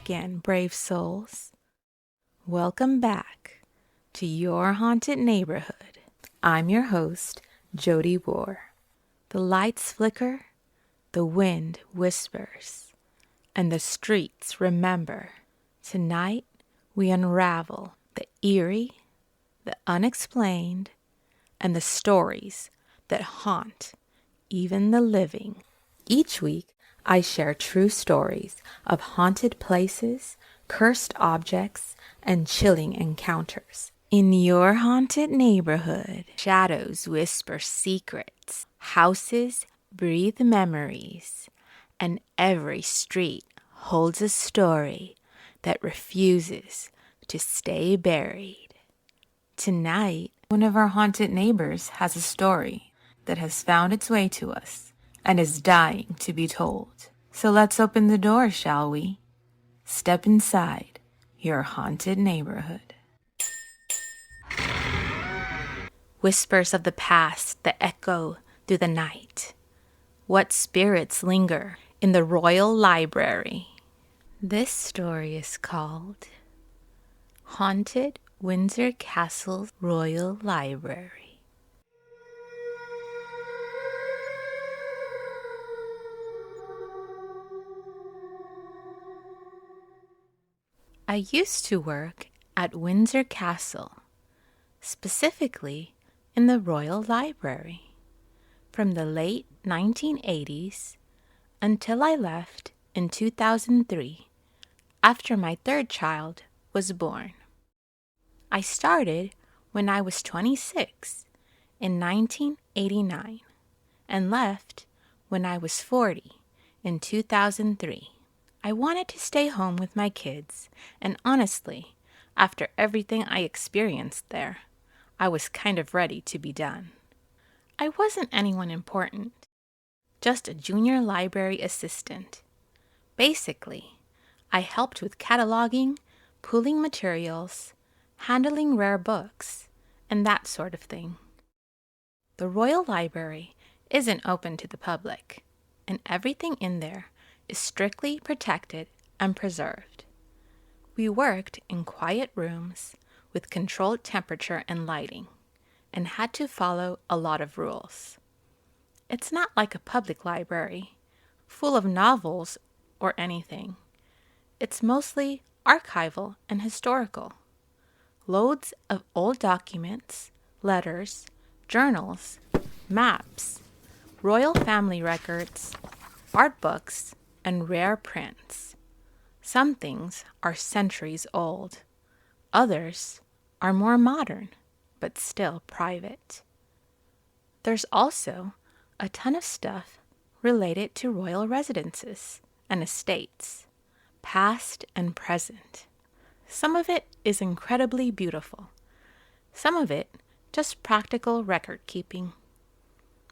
again, brave souls. Welcome back to Your Haunted Neighborhood. I'm your host, Jody Bohr. The lights flicker, the wind whispers, and the streets remember. Tonight, we unravel the eerie, the unexplained, and the stories that haunt even the living. Each week, I share true stories of haunted places, cursed objects, and chilling encounters. In your haunted neighborhood, shadows whisper secrets, houses breathe memories, and every street holds a story that refuses to stay buried. Tonight, one of our haunted neighbors has a story that has found its way to us and is dying to be told. So let's open the door, shall we? Step inside your haunted neighborhood. Whispers of the past that echo through the night. What spirits linger in the Royal Library? This story is called Haunted Windsor Castle Royal Library. I used to work at Windsor Castle, specifically in the Royal Library, from the late 1980s until I left in 2003 after my third child was born. I started when I was 26 in 1989 and left when I was 40 in 2003. I wanted to stay home with my kids, and honestly, after everything I experienced there, I was kind of ready to be done. I wasn't anyone important, just a junior library assistant. Basically, I helped with cataloging, pooling materials, handling rare books, and that sort of thing. The Royal Library isn't open to the public, and everything in there is strictly protected and preserved. We worked in quiet rooms with controlled temperature and lighting, and had to follow a lot of rules. It's not like a public library, full of novels or anything. It's mostly archival and historical. Loads of old documents, letters, journals, maps, royal family records, art books, and rare prints. Some things are centuries old. Others are more modern, but still private. There's also a ton of stuff related to royal residences and estates, past and present. Some of it is incredibly beautiful. Some of it just practical record keeping.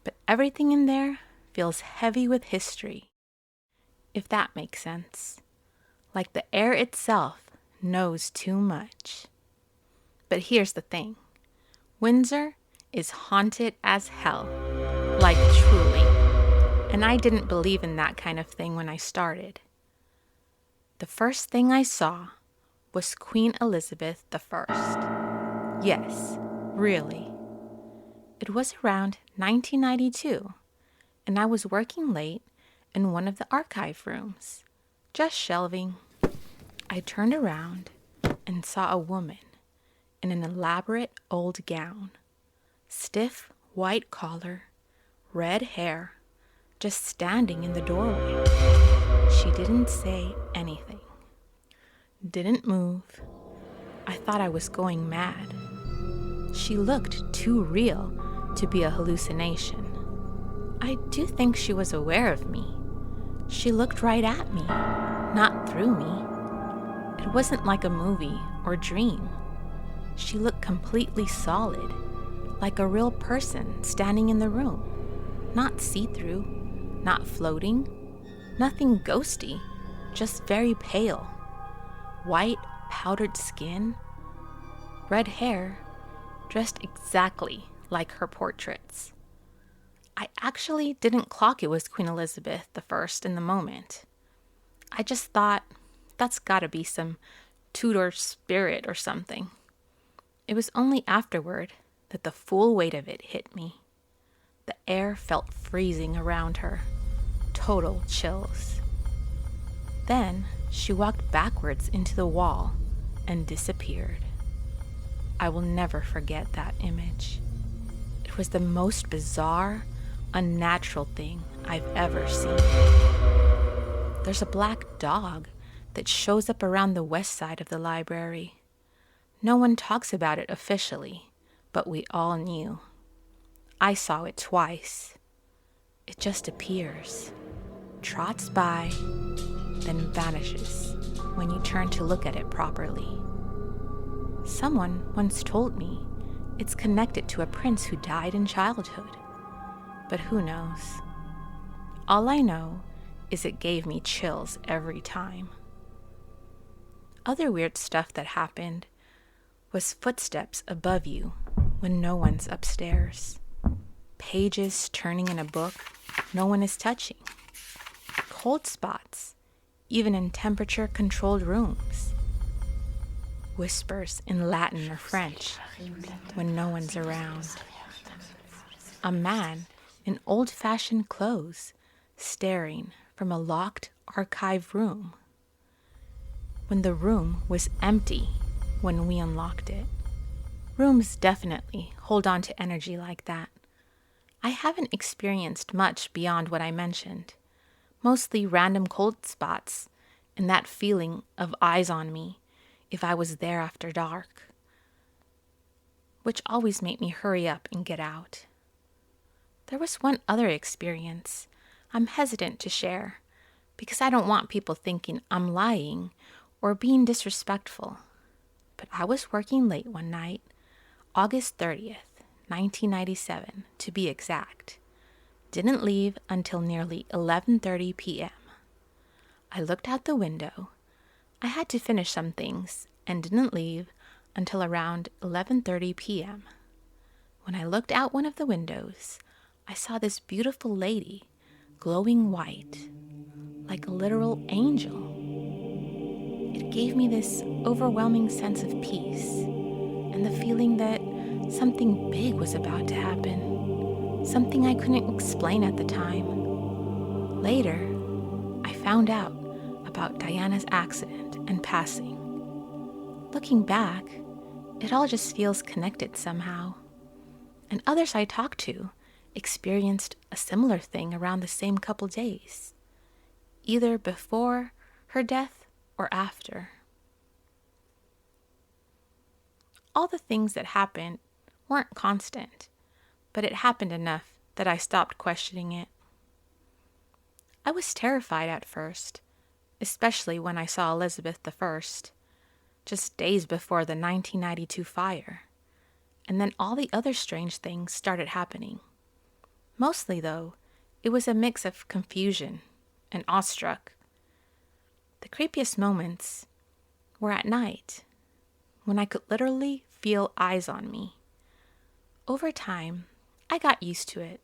But everything in there feels heavy with history, if that makes sense. Like the air itself knows too much. But here's the thing. Windsor is haunted as hell. Like truly. And I didn't believe in that kind of thing when I started. The first thing I saw was Queen Elizabeth I. Yes, really. It was around 1992, and I was working late in one of the archive rooms, just shelving. I turned around and saw a woman in an elaborate old gown, stiff white collar, red hair, just standing in the doorway. She didn't say anything, didn't move. I thought I was going mad. She looked too real to be a hallucination. I do think she was aware of me. She looked right at me, not through me. It wasn't like a movie or dream. She looked completely solid, like a real person standing in the room. Not see-through, not floating, nothing ghosty, just very pale. White, powdered skin, red hair, dressed exactly like her portraits. I actually didn't clock it was Queen Elizabeth I in the moment. I just thought, That's gotta be some Tudor spirit or something. It was only afterward that the full weight of it hit me. The air felt freezing around her. Total chills. Then she walked backwards into the wall and disappeared. I will never forget that image. It was the most bizarre, unnatural thing I've ever seen. There's a black dog that shows up around the west side of the library. No one talks about it officially, but we all knew. I saw it twice. It just appears, trots by, then vanishes when you turn to look at it properly. Someone once told me it's connected to a prince who died in childhood, but who knows? All I know is it gave me chills every time. Other weird stuff that happened was footsteps above you when no one's upstairs. Pages turning in a book no one is touching. Cold spots, even in temperature-controlled rooms. Whispers in Latin or French when no one's around. A man in old-fashioned clothes staring from a locked archive room when the room was empty when we unlocked it. Rooms definitely hold on to energy like that. I haven't experienced much beyond what I mentioned. Mostly random cold spots and that feeling of eyes on me if I was there after dark, which always made me hurry up and get out. There was one other experience I'm hesitant to share because I don't want people thinking I'm lying or being disrespectful. But I was working late one night, August 30th, 1997 to be exact. Didn't leave until nearly 11:30 p.m. I looked out the window. I had to finish some things and didn't leave until around 11:30 p.m. When I looked out one of the windows, I saw this beautiful lady, glowing white, like a literal angel. It gave me this overwhelming sense of peace and the feeling that something big was about to happen, something I couldn't explain at the time. Later, I found out about Diana's accident and passing. Looking back, it all just feels connected somehow. And others I talked to experienced a similar thing around the same couple days, either before her death or after. All the things that happened weren't constant, but it happened enough that I stopped questioning it. I was terrified at first, especially when I saw Elizabeth I, just days before the 1992 fire, and then all the other strange things started happening. Mostly, though, it was a mix of confusion and awestruck. The creepiest moments were at night, when I could literally feel eyes on me. Over time, I got used to it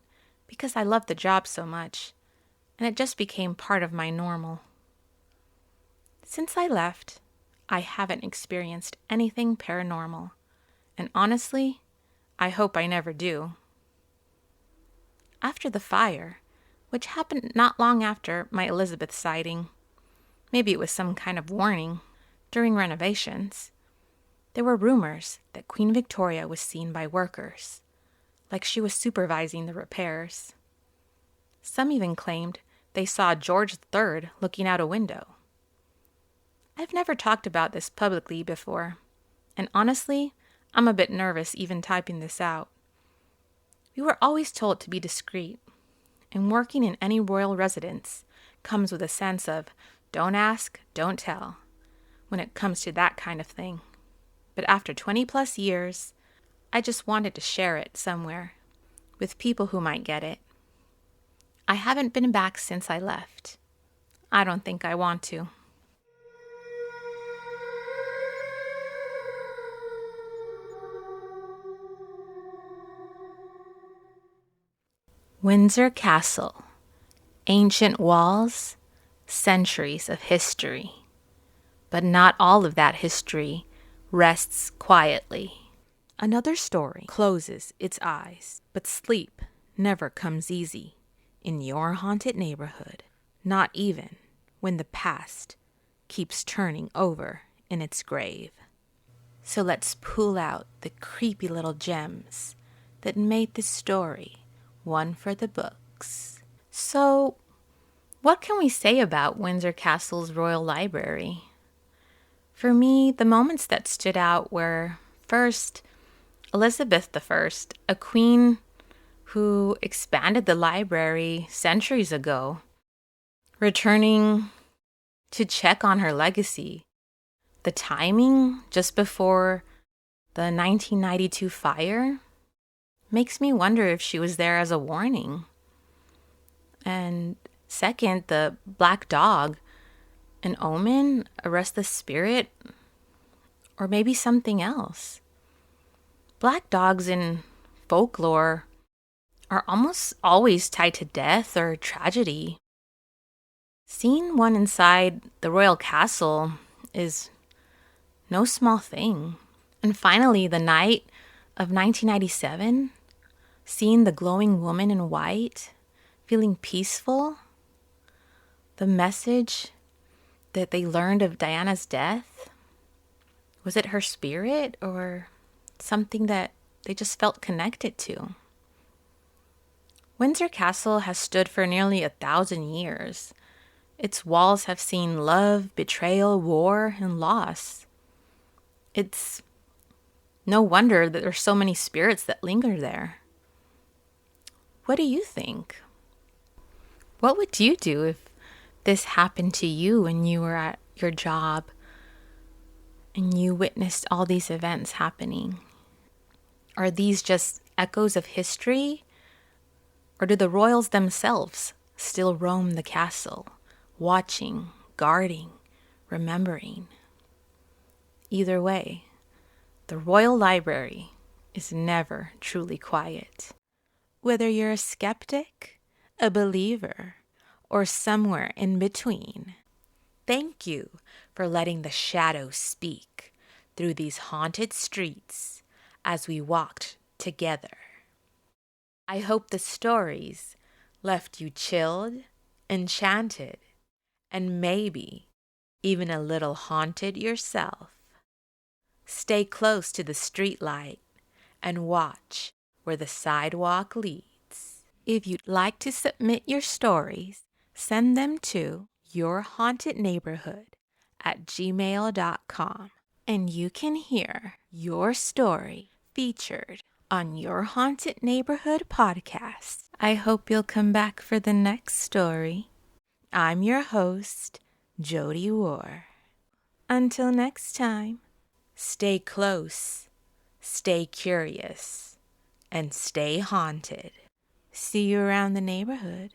because I loved the job so much, and it just became part of my normal. Since I left, I haven't experienced anything paranormal, and honestly, I hope I never do. After the fire, which happened not long after my Elizabeth sighting, maybe it was some kind of warning, during renovations, there were rumors that Queen Victoria was seen by workers, like she was supervising the repairs. Some even claimed they saw George III looking out a window. I've never talked about this publicly before, and honestly, I'm a bit nervous even typing this out. We were always told to be discreet, and working in any royal residence comes with a sense of don't ask, don't tell, when it comes to that kind of thing. But after 20 plus years, I just wanted to share it somewhere with people who might get it. I haven't been back since I left. I don't think I want to. Windsor Castle. Ancient walls, centuries of history. But not all of that history rests quietly. Another story closes its eyes, but sleep never comes easy in your haunted neighborhood, not even when the past keeps turning over in its grave. So let's pull out the creepy little gems that made this story one for the books. So, what can we say about Windsor Castle's Royal Library? For me, the moments that stood out were, first, Elizabeth I, a queen who expanded the library centuries ago, returning to check on her legacy. The timing just before the 1992 fire makes me wonder if she was there as a warning. And second, the black dog, an omen, a restless spirit, or maybe something else. Black dogs in folklore are almost always tied to death or tragedy. Seeing one inside the royal castle is no small thing. And finally, the night of 1997, seeing the glowing woman in white, feeling peaceful, the message that they learned of Diana's death, was it her spirit or something that they just felt connected to? Windsor Castle has stood for nearly 1,000 years. Its walls have seen love, betrayal, war, and loss. It's no wonder that there's so many spirits that linger there. What do you think? What would you do if this happened to you when you were at your job and you witnessed all these events happening? Are these just echoes of history? Or do the royals themselves still roam the castle, watching, guarding, remembering? Either way, the Royal Library is never truly quiet. Whether you're a skeptic, a believer, or somewhere in between, thank you for letting the shadows speak through these haunted streets as we walked together. I hope the stories left you chilled, enchanted, and maybe even a little haunted yourself. Stay close to the street light and watch where the sidewalk leads. If you'd like to submit your stories, send them to YourHauntedNeighborhood@gmail.com, and you can hear your story featured on Your Haunted Neighborhood podcast. I hope you'll come back for the next story. I'm your host, Jody War. Until next time, stay close, stay curious, and stay haunted. See you around the neighborhood.